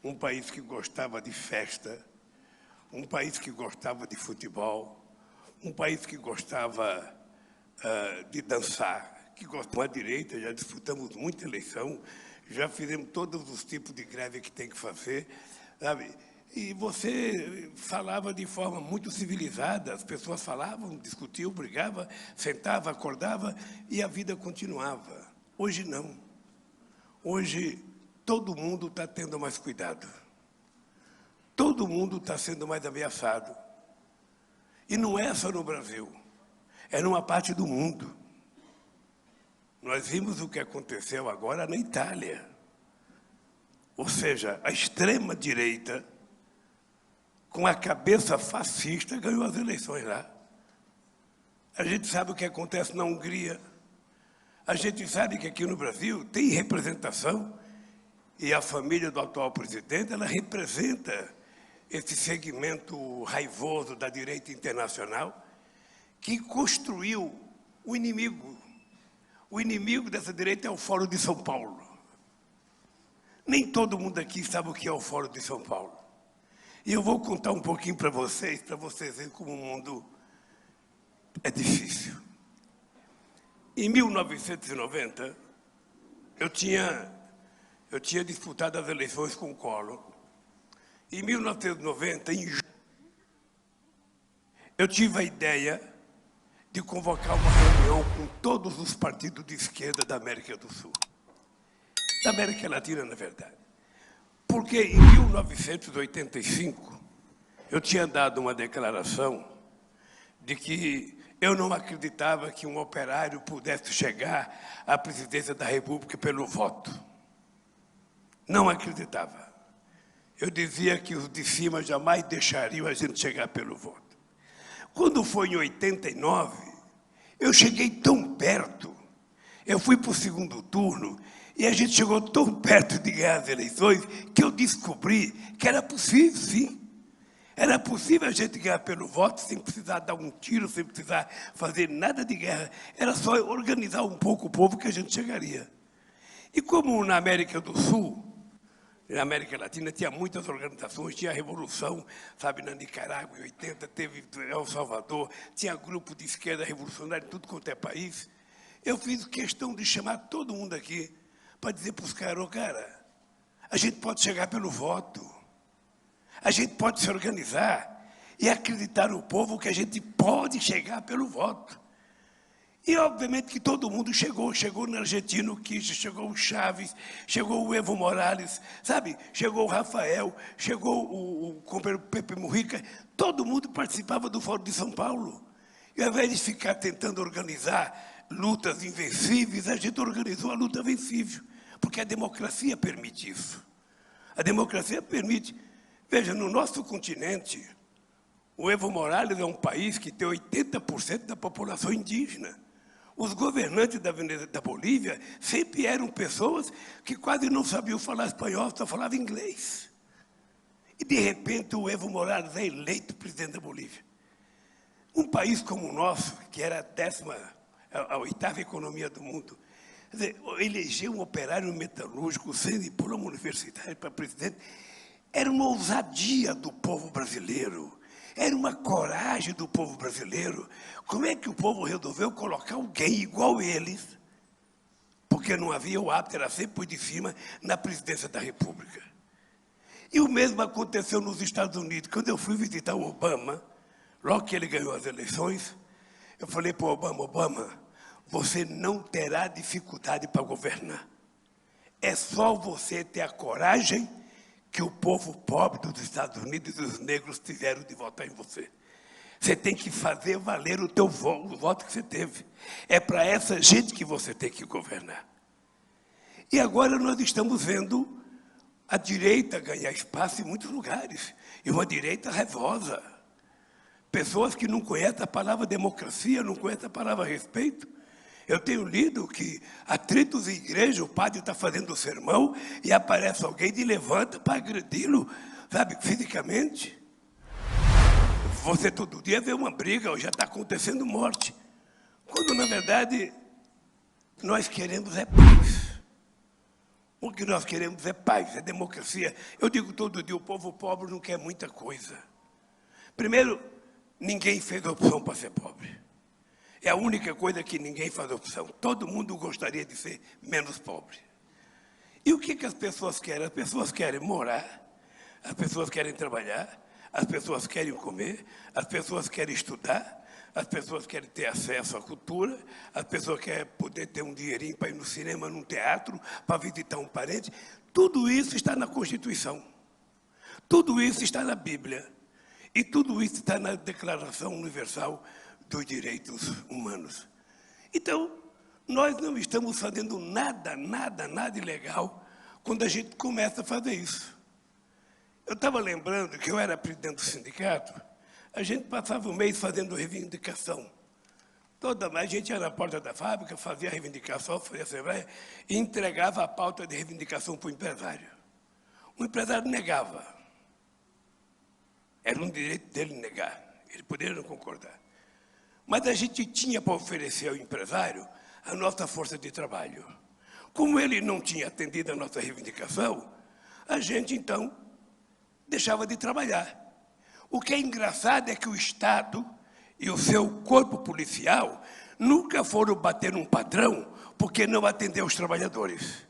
um país que gostava de festa, um país que gostava de futebol, um país que gostava de dançar, que gostava da direita, já disputamos muita eleição, já fizemos todos os tipos de greve que tem que fazer, sabe? E você falava de forma muito civilizada, as pessoas falavam, discutiam, brigavam, sentavam, acordavam e a vida continuava. Hoje não. Hoje todo mundo está tendo mais cuidado. Todo mundo está sendo mais ameaçado. E não é só no Brasil, é numa parte do mundo. Nós vimos o que aconteceu agora na Itália. Ou seja, a extrema-direita, com a cabeça fascista, ganhou as eleições lá. A gente sabe o que acontece na Hungria. A gente sabe que aqui no Brasil tem representação e a família do atual presidente, ela representa esse segmento raivoso da direita internacional que construiu o inimigo. O inimigo dessa direita é o Fórum de São Paulo. Nem todo mundo aqui sabe o que é o Fórum de São Paulo. E eu vou contar um pouquinho para vocês verem como o mundo é difícil. Em 1990, eu tinha disputado as eleições com o Collor. Em 1990, em julho, eu tive a ideia de convocar uma reunião com todos os partidos de esquerda da América do Sul. Da América Latina, na verdade. Porque em 1985, eu tinha dado uma declaração de que eu não acreditava que um operário pudesse chegar à presidência da República pelo voto. Não acreditava. Eu dizia que os de cima jamais deixariam a gente chegar pelo voto. Quando foi em 89, eu cheguei tão perto. Eu fui para o segundo turno e a gente chegou tão perto de ganhar as eleições que eu descobri que era possível, sim. Era possível a gente ganhar pelo voto sem precisar dar um tiro, sem precisar fazer nada de guerra. Era só organizar um pouco o povo que a gente chegaria. E como na América do Sul, na América Latina, tinha muitas organizações, tinha a Revolução, sabe, na Nicarágua, em 80, teve El Salvador, tinha grupo de esquerda revolucionária em tudo quanto é país. Eu fiz questão de chamar todo mundo aqui para dizer para os caras, cara, a gente pode chegar pelo voto, a gente pode se organizar e acreditar no povo que a gente pode chegar pelo voto. E, obviamente, que todo mundo chegou no Argentino Kirchner, chegou o Chaves, chegou o Evo Morales, sabe? Chegou o Rafael, chegou o Pepe Mujica, todo mundo participava do Fórum de São Paulo. E, ao invés de ficar tentando organizar lutas invencíveis, a gente organizou a luta vencível, porque a democracia permite isso. A democracia permite. Veja, no nosso continente, o Evo Morales é um país que tem 80% da população indígena. Os governantes da Bolívia sempre eram pessoas que quase não sabiam falar espanhol, só falavam inglês. E, de repente, o Evo Morales é eleito presidente da Bolívia. Um país como o nosso, que era a 8ª economia do mundo, quer dizer, eleger um operário metalúrgico sem diploma universitário para presidente, era uma ousadia do povo brasileiro. Era uma coragem do povo brasileiro. Como é que o povo resolveu colocar alguém igual eles? Porque não havia o hábito, era sempre por de cima, na presidência da República. E o mesmo aconteceu nos Estados Unidos. Quando eu fui visitar o Obama, logo que ele ganhou as eleições, eu falei para o Obama, você não terá dificuldade para governar. É só você ter a coragem que o povo pobre dos Estados Unidos e os negros tiveram de votar em você. Você tem que fazer valer o voto que você teve. É para essa gente que você tem que governar. E agora nós estamos vendo a direita ganhar espaço em muitos lugares. E uma direita raivosa. Pessoas que não conhecem a palavra democracia, não conhecem a palavra respeito. Eu tenho lido que atritos em igreja, o padre está fazendo o sermão e aparece alguém e levanta para agredi-lo, sabe, fisicamente. Você todo dia vê uma briga, já está acontecendo morte. Quando, na verdade, nós queremos é paz. O que nós queremos é paz, é democracia. Eu digo todo dia, o povo pobre não quer muita coisa. Primeiro, ninguém fez opção para ser pobre. É a única coisa que ninguém faz opção. Todo mundo gostaria de ser menos pobre. E o que as pessoas querem? As pessoas querem morar, as pessoas querem trabalhar, as pessoas querem comer, as pessoas querem estudar, as pessoas querem ter acesso à cultura, as pessoas querem poder ter um dinheirinho para ir no cinema, num teatro, para visitar um parente. Tudo isso está na Constituição. Tudo isso está na Bíblia. E tudo isso está na Declaração Universal dos Direitos Humanos. Então, nós não estamos fazendo nada ilegal quando a gente começa a fazer isso. Eu estava lembrando que eu era presidente do sindicato, a gente passava o mês fazendo reivindicação. A gente ia na porta da fábrica, fazia a reivindicação, fazia a assembleia e entregava a pauta de reivindicação para o empresário. O empresário negava. Era um direito dele negar. Ele poderia não concordar. Mas a gente tinha para oferecer ao empresário a nossa força de trabalho. Como ele não tinha atendido a nossa reivindicação, a gente, então, deixava de trabalhar. O que é engraçado é que o Estado e o seu corpo policial nunca foram bater num patrão porque não atendeu os trabalhadores.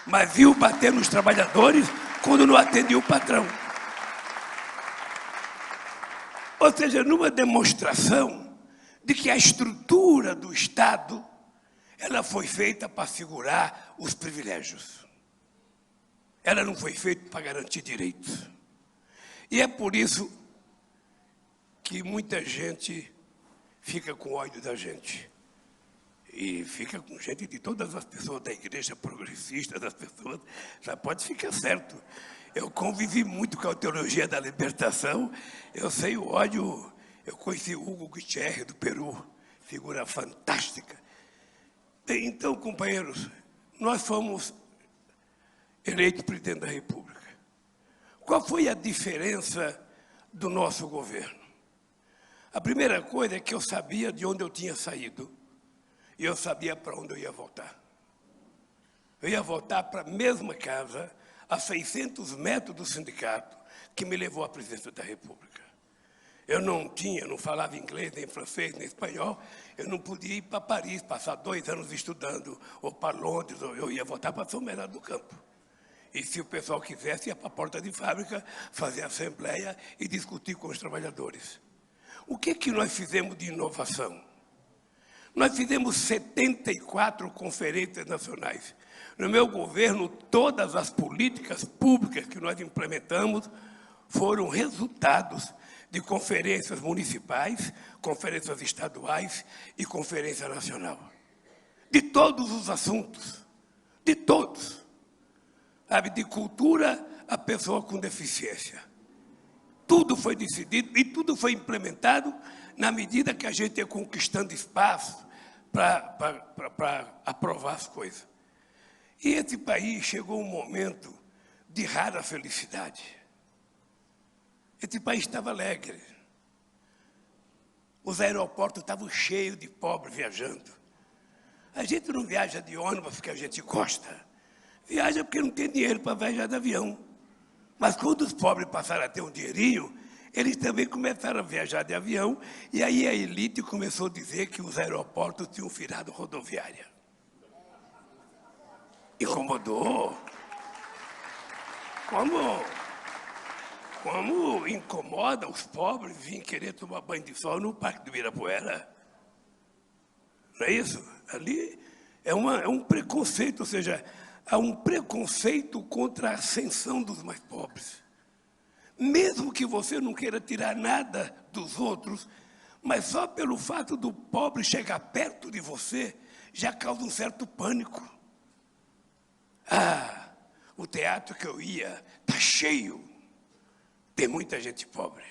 Mas viu bater nos trabalhadores quando não atendia o patrão. Ou seja, numa demonstração de que a estrutura do Estado ela foi feita para segurar os privilégios. Ela não foi feita para garantir direitos. E é por isso que muita gente fica com ódio da gente. E fica com gente de todas as pessoas da igreja progressista, das pessoas, já pode ficar certo. Eu convivi muito com a teologia da libertação, eu sei o ódio, eu conheci Hugo Gutierrez, do Peru, figura fantástica. Bem, então, companheiros, nós fomos eleitos presidente da República. Qual foi a diferença do nosso governo? A primeira coisa é que eu sabia de onde eu tinha saído e eu sabia para onde eu ia voltar. Eu ia voltar para a mesma casa, a 600 metros do sindicato, que me levou à presidência da República. Eu não falava inglês, nem francês, nem espanhol, eu não podia ir para Paris, passar 2 anos estudando, ou para Londres, ou eu ia voltar para São Bernardo do Campo. E se o pessoal quisesse, ia para a porta de fábrica, fazer assembleia e discutir com os trabalhadores. O que nós fizemos de inovação? Nós fizemos 74 conferências nacionais. No meu governo, todas as políticas públicas que nós implementamos foram resultados de conferências municipais, conferências estaduais e conferência nacional. De todos os assuntos, de todos. Sabe, de cultura a pessoa com deficiência. Tudo foi decidido e tudo foi implementado na medida que a gente ia conquistando espaço para aprovar as coisas. E esse país chegou um momento de rara felicidade. Esse país estava alegre. Os aeroportos estavam cheios de pobres viajando. A gente não viaja de ônibus porque a gente gosta. Viaja porque não tem dinheiro para viajar de avião. Mas quando os pobres passaram a ter um dinheirinho, eles também começaram a viajar de avião, e aí a elite começou a dizer que os aeroportos tinham virado rodoviária. Incomodou. Como incomoda os pobres virem querer tomar banho de sol no Parque do Ibirapuera? Não é isso? Ali é um preconceito, ou seja, há um preconceito contra a ascensão dos mais pobres. Mesmo que você não queira tirar nada dos outros, mas só pelo fato do pobre chegar perto de você, já causa um certo pânico. Ah, o teatro que eu ia está cheio, tem muita gente pobre.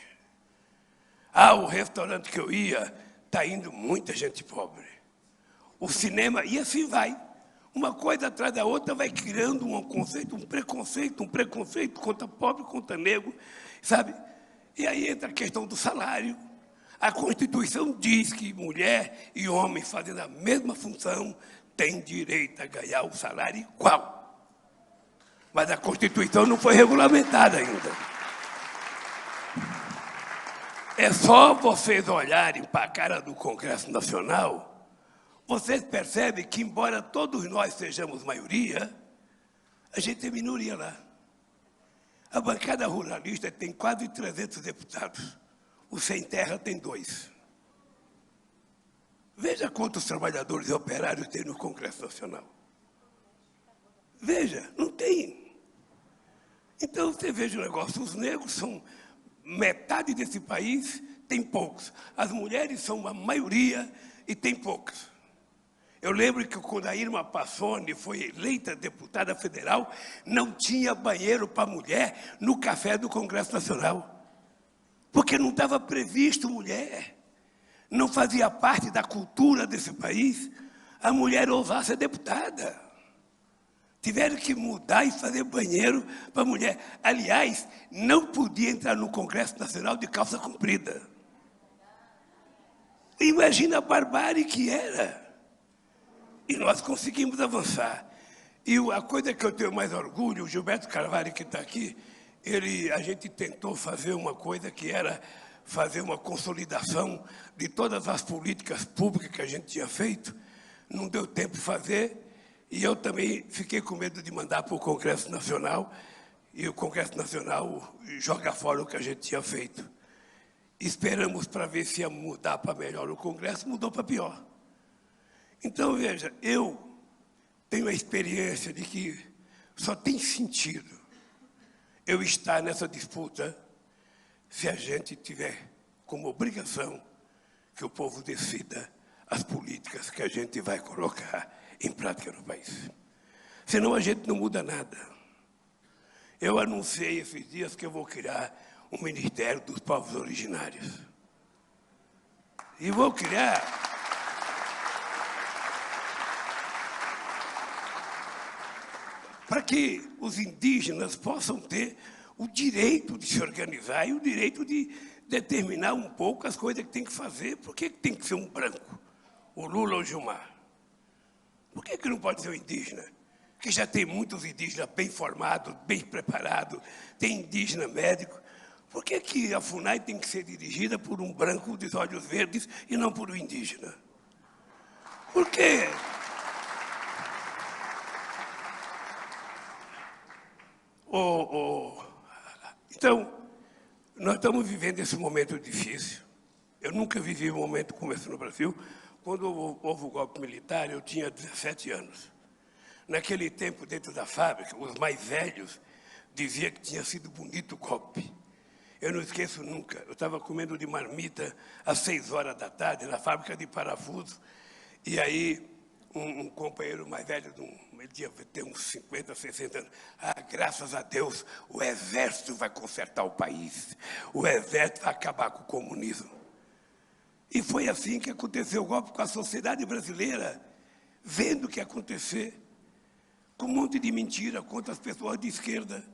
Ah, o restaurante que eu ia está indo muita gente pobre. O cinema, e assim vai. Uma coisa atrás da outra vai criando um preconceito contra pobre, contra negro, sabe? E aí entra a questão do salário. A Constituição diz que mulher e homem fazendo a mesma função têm direito a ganhar o salário igual. Mas a Constituição não foi regulamentada ainda. É só vocês olharem para a cara do Congresso Nacional, vocês percebem que, embora todos nós sejamos maioria, a gente é minoria lá. A bancada ruralista tem quase 300 deputados. O Sem Terra tem 2. Veja quantos trabalhadores e operários tem no Congresso Nacional. Veja, não tem. Então, você veja o negócio, os negros são metade desse país, tem poucos. As mulheres são a maioria e tem poucos. Eu lembro que quando a Irma Passoni foi eleita deputada federal, não tinha banheiro para mulher no café do Congresso Nacional. Porque não estava previsto mulher. Não fazia parte da cultura desse país a mulher ousar ser deputada. Tiveram que mudar e fazer banheiro para a mulher. Aliás, não podia entrar no Congresso Nacional de calça comprida. Imagina a barbárie que era. E nós conseguimos avançar. E a coisa que eu tenho mais orgulho, o Gilberto Carvalho, que está aqui, a gente tentou fazer uma coisa que era fazer uma consolidação de todas as políticas públicas que a gente tinha feito. Não deu tempo de fazer. E eu também fiquei com medo de mandar para o Congresso Nacional, e o Congresso Nacional joga fora o que a gente tinha feito. Esperamos para ver se ia mudar para melhor o Congresso, mudou para pior. Então, veja, eu tenho a experiência de que só tem sentido eu estar nessa disputa se a gente tiver como obrigação que o povo decida as políticas que a gente vai colocar em prática no país. Senão a gente não muda nada. Eu anunciei esses dias que eu vou criar um Ministério dos Povos Originários. E vou criar para que os indígenas possam ter o direito de se organizar e o direito de determinar um pouco as coisas que tem que fazer. Por que tem que ser um branco, o Lula ou o Gilmar? Por que não pode ser um indígena? Que já tem muitos indígenas bem formados, bem preparados, tem indígena médico. Por que a FUNAI tem que ser dirigida por um branco de olhos verdes e não por um indígena? Por quê? Então, nós estamos vivendo esse momento difícil. Eu nunca vivi um momento como esse no Brasil. Quando houve o golpe militar, eu tinha 17 anos. Naquele tempo, dentro da fábrica, os mais velhos diziam que tinha sido bonito o golpe. Eu não esqueço nunca. Eu estava comendo de marmita às 6 horas da tarde, na fábrica de parafuso. E aí, um companheiro mais velho, ele devia ter uns 50, 60 anos. Ah, graças a Deus, o exército vai consertar o país. O exército vai acabar com o comunismo. E foi assim que aconteceu o golpe com a sociedade brasileira, vendo o que ia acontecer, com um monte de mentira contra as pessoas de esquerda,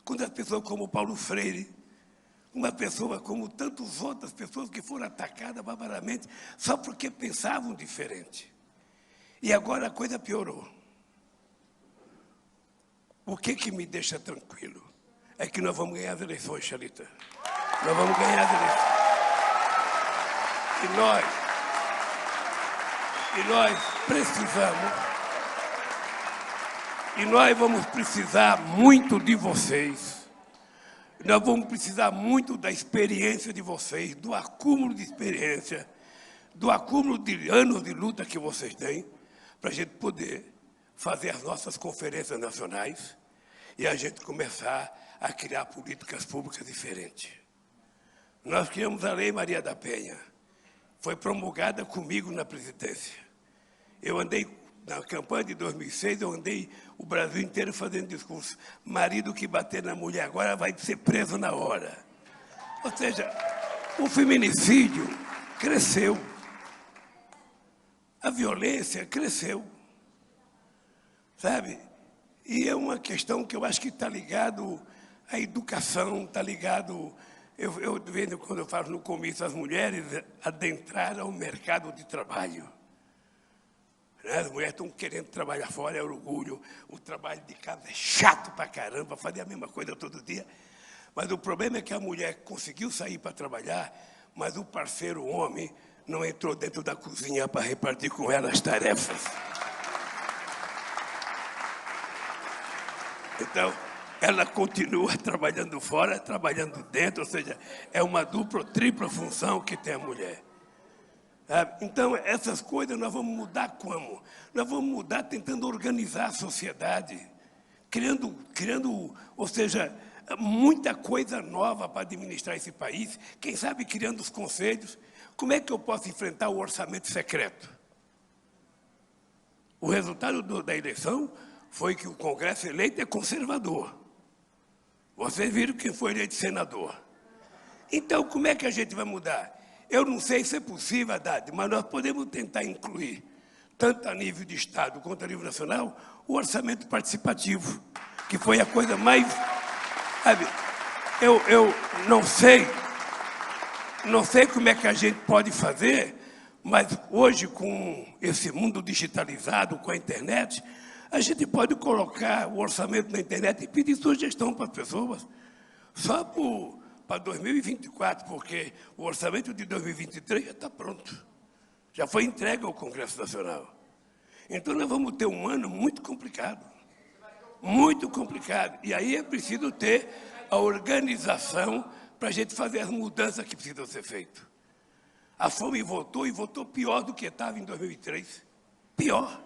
contra as pessoas como Paulo Freire, uma pessoa como tantas outras pessoas que foram atacadas barbaramente só porque pensavam diferente. E agora a coisa piorou. O que me deixa tranquilo é que nós vamos ganhar as eleições, Xalita. Nós vamos ganhar as eleições. E nós precisamos, e nós vamos precisar muito de vocês. Nós vamos precisar muito da experiência de vocês, do acúmulo de experiência, do acúmulo de anos de luta que vocês têm, para a gente poder fazer as nossas conferências nacionais e a gente começar a criar políticas públicas diferentes. Nós criamos a Lei Maria da Penha. Foi promulgada comigo na presidência. Eu andei, na campanha de 2006, eu andei o Brasil inteiro fazendo discurso. Marido que bater na mulher agora vai ser preso na hora. Ou seja, o feminicídio cresceu. A violência cresceu. Sabe? E é uma questão que eu acho que está ligado à educação, está ligado... Eu vendo quando eu falo no comício, as mulheres adentraram ao mercado de trabalho. Né? As mulheres estão querendo trabalhar fora, é orgulho. O trabalho de casa é chato pra caramba, fazer a mesma coisa todo dia. Mas o problema é que a mulher conseguiu sair para trabalhar, mas o parceiro homem não entrou dentro da cozinha para repartir com ela as tarefas. Então, ela continua trabalhando fora, trabalhando dentro, ou seja, é uma dupla ou tripla função que tem a mulher. Então, essas coisas nós vamos mudar como? Nós vamos mudar tentando organizar a sociedade, criando, ou seja, muita coisa nova para administrar esse país, quem sabe criando os conselhos. Como é que eu posso enfrentar o orçamento secreto? O resultado da eleição foi que o Congresso eleito é conservador. Vocês viram quem foi eleito senador. Então, como é que a gente vai mudar? Eu não sei se é possível, Haddad, mas nós podemos tentar incluir, tanto a nível de Estado quanto a nível nacional, o orçamento participativo, que foi a coisa mais... Sabe, eu não sei como é que a gente pode fazer, mas hoje, com esse mundo digitalizado, com a internet, a gente pode colocar o orçamento na internet e pedir sugestão para as pessoas, só para 2024, porque o orçamento de 2023 já está pronto. Já foi entregue ao Congresso Nacional. Então, nós vamos ter um ano muito complicado. Muito complicado. E aí é preciso ter a organização para a gente fazer as mudanças que precisam ser feitas. A fome voltou e voltou pior do que estava em 2003. Pior.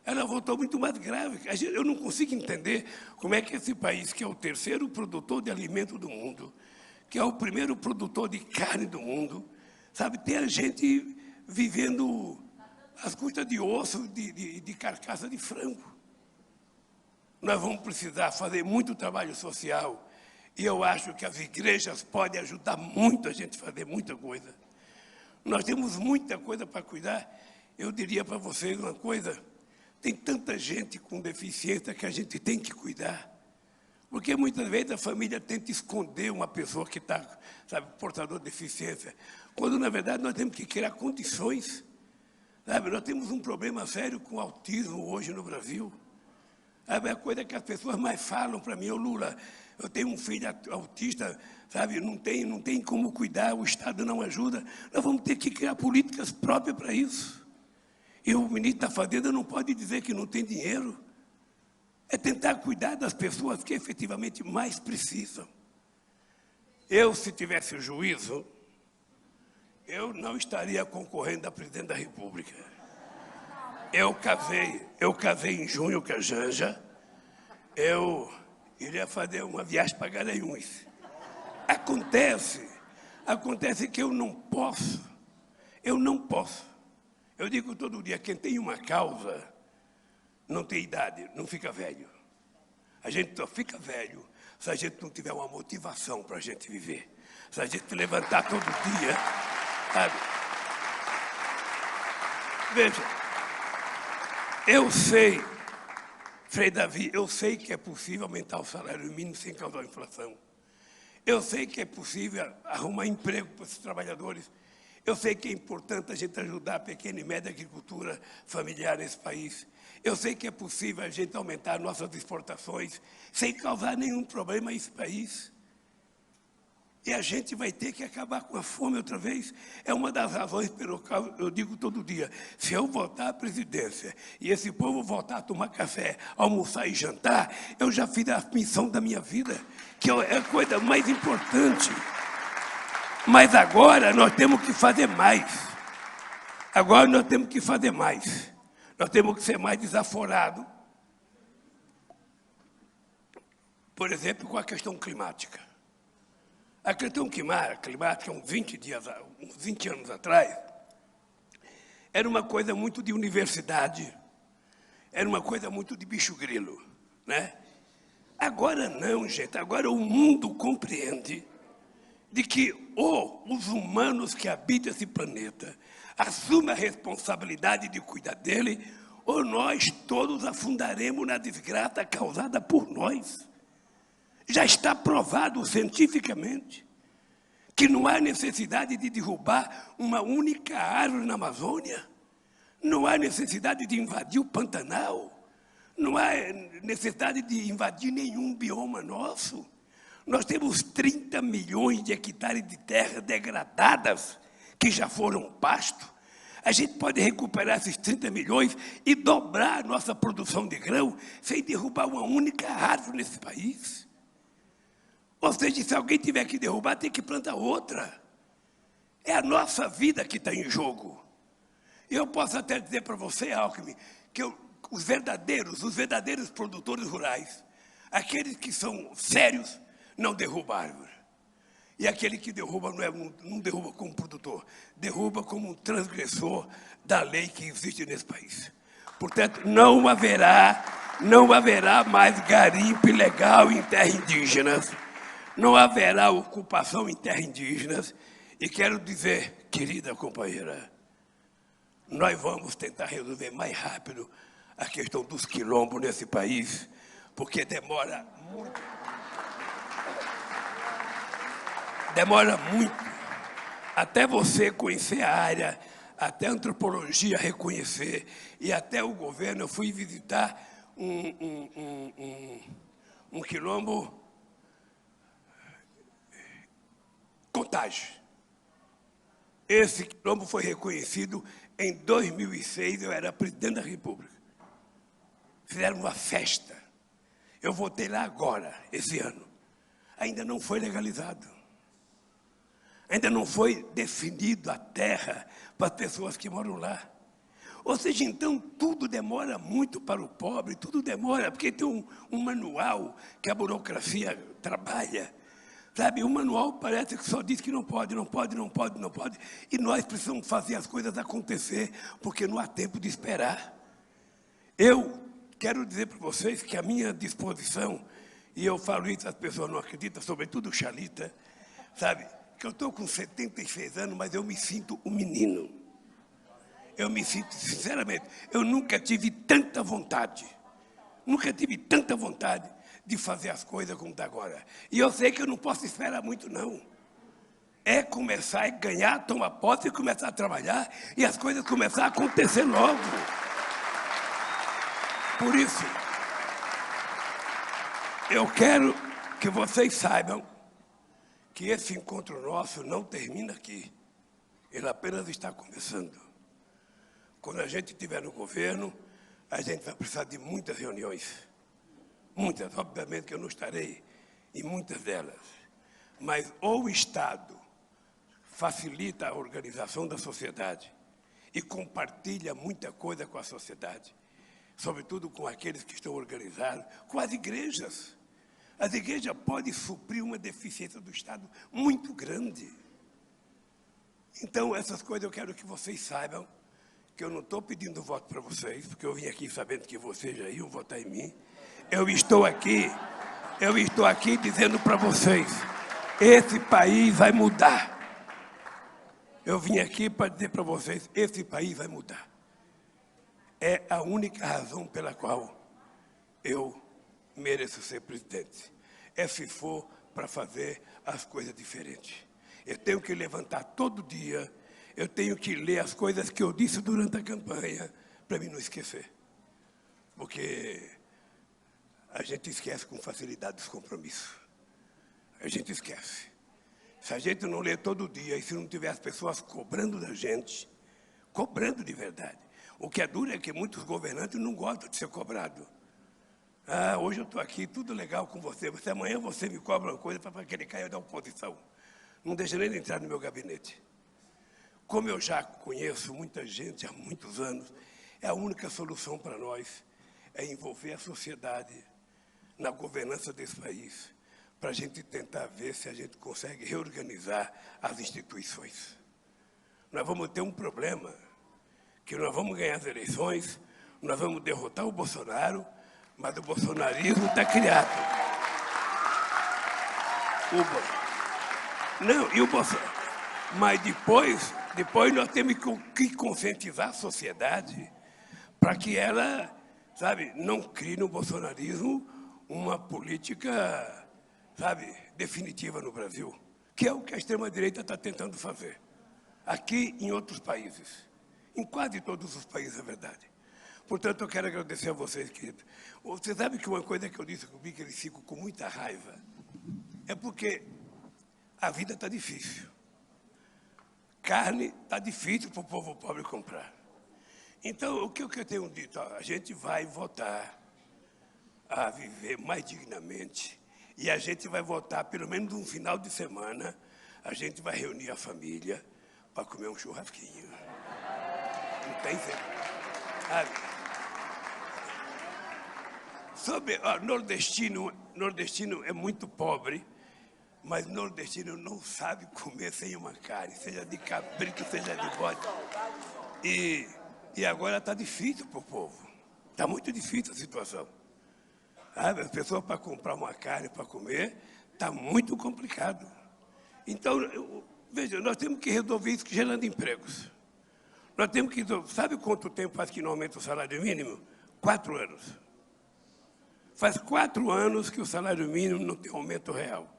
Ela voltou muito mais grave. Eu não consigo entender como é que esse país, que é o terceiro produtor de alimento do mundo, que é o primeiro produtor de carne do mundo, sabe, tem a gente vivendo às custas de osso, de carcaça de frango. Nós vamos precisar fazer muito trabalho social e eu acho que as igrejas podem ajudar muito a gente a fazer muita coisa. Nós temos muita coisa para cuidar. Eu diria para vocês uma coisa, tem tanta gente com deficiência que a gente tem que cuidar. Porque muitas vezes a família tenta esconder uma pessoa que está, sabe, portador de deficiência, quando, na verdade, nós temos que criar condições. Sabe? Nós temos um problema sério com o autismo hoje no Brasil. Sabe? A coisa que as pessoas mais falam para mim, Lula, eu tenho um filho autista, sabe? Não tem como cuidar, o Estado não ajuda. Nós vamos ter que criar políticas próprias para isso. E o ministro da Fazenda não pode dizer que não tem dinheiro. É tentar cuidar das pessoas que efetivamente mais precisam. Eu, se tivesse o juízo, eu não estaria concorrendo a presidente da República. Eu casei em junho com a Janja, eu iria fazer uma viagem para Garanhuns. Acontece que eu não posso. Eu digo todo dia, quem tem uma causa não tem idade, não fica velho. A gente só fica velho se a gente não tiver uma motivação para a gente viver. Se a gente levantar todo dia, sabe? Veja, eu sei, Frei Davi, eu sei que é possível aumentar o salário mínimo sem causar inflação. Eu sei que é possível arrumar emprego para esses trabalhadores. Eu sei que é importante a gente ajudar a pequena e média agricultura familiar nesse país. Eu sei que é possível a gente aumentar nossas exportações sem causar nenhum problema a esse país. E a gente vai ter que acabar com a fome outra vez. É uma das razões pelo qual eu digo todo dia, se eu voltar à presidência e esse povo voltar a tomar café, almoçar e jantar, eu já fiz a missão da minha vida, que é a coisa mais importante. Mas agora nós temos que fazer mais. Nós temos que ser mais desaforados. Por exemplo, com a questão climática. A questão climática, uns 20 anos atrás, era uma coisa muito de universidade, era uma coisa muito de bicho-grilo, né? Agora não, gente. Agora o mundo compreende de que ou os humanos que habitam esse planeta assumem a responsabilidade de cuidar dele, ou nós todos afundaremos na desgraça causada por nós. Já está provado cientificamente que não há necessidade de derrubar uma única árvore na Amazônia. Não há necessidade de invadir o Pantanal. Não há necessidade de invadir nenhum bioma nosso. Nós temos 30 milhões de hectares de terras degradadas que já foram pasto. A gente pode recuperar esses 30 milhões e dobrar a nossa produção de grão sem derrubar uma única árvore nesse país. Ou seja, se alguém tiver que derrubar, tem que plantar outra. É a nossa vida que está em jogo. Eu posso até dizer para você, Alckmin, que os verdadeiros produtores rurais, aqueles que são sérios, não derrubam árvore. E aquele que derruba não derruba como produtor, derruba como um transgressor da lei que existe nesse país. Portanto, não haverá mais garimpo ilegal em terras indígenas, não haverá ocupação em terras indígenas. E quero dizer, querida companheira, nós vamos tentar resolver mais rápido a questão dos quilombos nesse país, porque demora muito até você conhecer a área, até a antropologia reconhecer, e até o governo. Eu fui visitar um quilombo, Contagem. Esse quilombo foi reconhecido em 2006, eu era presidente da República. Fizeram uma festa. Eu votei lá agora, esse ano. Ainda não foi legalizado. Ainda não foi definido a terra para as pessoas que moram lá. Ou seja, então, tudo demora muito para o pobre, tudo demora, porque tem um manual que a burocracia trabalha. Sabe, o manual parece que só diz que não pode, não pode, não pode, não pode. E nós precisamos fazer as coisas acontecer, porque não há tempo de esperar. Eu quero dizer para vocês que a minha disposição, e eu falo isso, as pessoas não acreditam, sobretudo o Xalita, sabe, que eu estou com 76 anos, mas eu me sinto um menino. Eu me sinto, sinceramente, eu nunca tive tanta vontade de fazer as coisas como está agora. E eu sei que eu não posso esperar muito, não. É começar a ganhar, tomar posse e começar a trabalhar, e as coisas começar a acontecer logo. Por isso, eu quero que vocês saibam que esse encontro nosso não termina aqui. Ele apenas está começando. Quando a gente estiver no governo, a gente vai precisar de muitas reuniões. Muitas, obviamente que eu não estarei em muitas delas. Mas ou o Estado facilita a organização da sociedade e compartilha muita coisa com a sociedade, sobretudo com aqueles que estão organizados, com as igrejas. As igrejas podem suprir uma deficiência do Estado muito grande. Então, essas coisas eu quero que vocês saibam, que eu não estou pedindo voto para vocês, porque eu vim aqui sabendo que vocês já iam votar em mim. Eu estou aqui dizendo para vocês, esse país vai mudar. Eu vim aqui para dizer para vocês, esse país vai mudar. É a única razão pela qual eu mereço ser presidente. É se for para fazer as coisas diferentes. Eu tenho que levantar todo dia, eu tenho que ler as coisas que eu disse durante a campanha, para mim não esquecer. Porque a gente esquece com facilidade os compromissos. A gente esquece. Se a gente não ler todo dia e se não tiver as pessoas cobrando da gente, cobrando de verdade. O que é duro é que muitos governantes não gostam de ser cobrados. Ah, hoje eu estou aqui, tudo legal com você, mas amanhã você me cobra uma coisa para aquele cair da oposição. Não deixa nem entrar no meu gabinete. Como eu já conheço muita gente há muitos anos, é a única solução para nós é envolver a sociedade na governança desse país, para a gente tentar ver se a gente consegue reorganizar as instituições. Nós vamos ter um problema, que nós vamos ganhar as eleições, nós vamos derrotar o Bolsonaro, mas o bolsonarismo está criado. Mas depois nós temos que conscientizar a sociedade para que ela, sabe, não crie no bolsonarismo uma política, sabe, definitiva no Brasil, que é o que a extrema-direita está tentando fazer, aqui e em outros países. Em quase todos os países, é verdade. Portanto, eu quero agradecer a vocês, querido. Você sabe que uma coisa que eu disse comigo, que eles ficam com muita raiva, é porque a vida está difícil. Carne está difícil para o povo pobre comprar. Então, o que eu tenho dito? A gente vai voltar a viver mais dignamente e a gente vai voltar, pelo menos um final de semana, a gente vai reunir a família para comer um churrasquinho. Não tem sabe? Sobre nordestino é muito pobre, mas nordestino não sabe comer sem uma carne, seja de cabrito, seja de bode. E agora está difícil para o povo. Está muito difícil a situação. Sabe? As pessoas para comprar uma carne para comer, está muito complicado. Então, veja, nós temos que resolver isso gerando empregos. Nós temos que... Sabe quanto tempo faz que não aumenta o salário mínimo? 4 anos. Faz 4 anos que o salário mínimo não tem aumento real.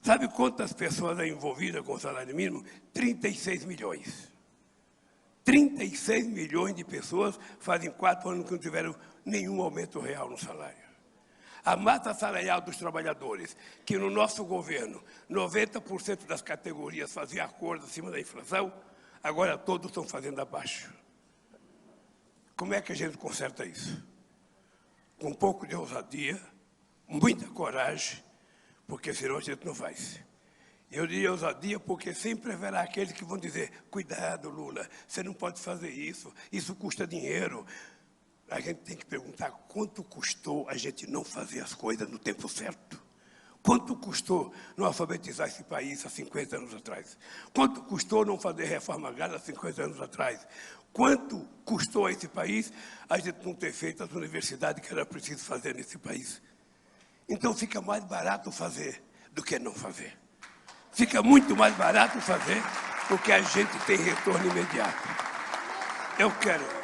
Sabe quantas pessoas são envolvidas com o salário mínimo? 36 milhões. 36 milhões de pessoas fazem 4 anos que não tiveram nenhum aumento real no salário. A massa salarial dos trabalhadores, que no nosso governo 90% das categorias faziam acordo acima da inflação, agora todos estão fazendo abaixo. Como é que a gente conserta isso? Com um pouco de ousadia, muita coragem, porque senão a gente não faz. Eu diria ousadia porque sempre haverá aqueles que vão dizer: cuidado, Lula, você não pode fazer isso, isso custa dinheiro. A gente tem que perguntar quanto custou a gente não fazer as coisas no tempo certo. Quanto custou não alfabetizar esse país há 50 anos atrás? Quanto custou não fazer reforma agrária há 50 anos atrás? Quanto custou a esse país a gente não ter feito as universidades que era preciso fazer nesse país? Então fica mais barato fazer do que não fazer. Fica muito mais barato fazer porque a gente tem retorno imediato. Eu quero...